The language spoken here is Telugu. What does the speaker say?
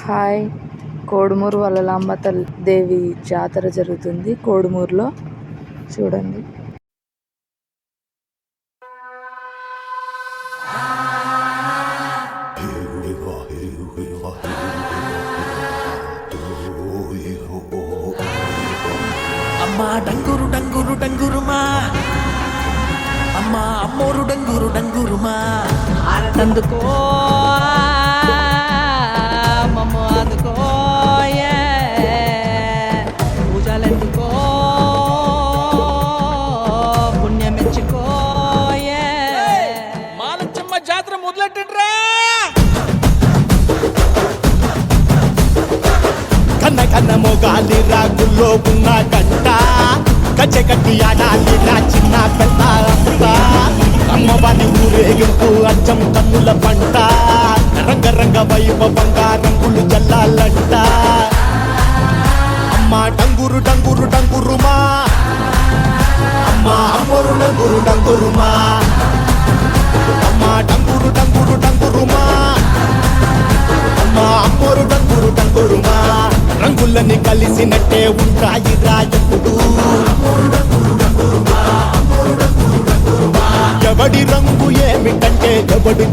హాయ్ కోడుమూరు వలలాంబ దేవి జాతర జరుగుతుంది కోడుమూరులో చూడండి. అమ్మా డంగురు డంగురు డంగురుమా, అమ్మా అమ్మోరు డంగురు డంగురుమా, ఆనందుకో మమ్మ అందుకో పూజలెందుకో పుణ్యమెచ్చుకో మాలచ్చమ్మ జాతర మొదలెట్టండ్రా. కన్న కన్న మొగాలి రాగుల్లో ఉన్న గంట గచ్చ కట్టి ఆడాలి రా చిన్న పెద్ద అంతా అమ్మవారి ఊరేగింపు అచ్చం కన్నుల పంట రంగరంగ వైభవంగా రంగులు జల్లాలంట. అమ్మ డంగురు డంగురు డంగురుమా, అమ్మ అమ్మోరు డంగురు డంగురుమా, అమ్మ డంగురు డంగురు డంగురుమా, అమ్మ అమ్మోరు డంగురు డంగురుమా. రంగులని కలిసినట్టే ఉంటాయి రాజపుడు, ఎవడి రంగు ఏమిటంటే ఎవడు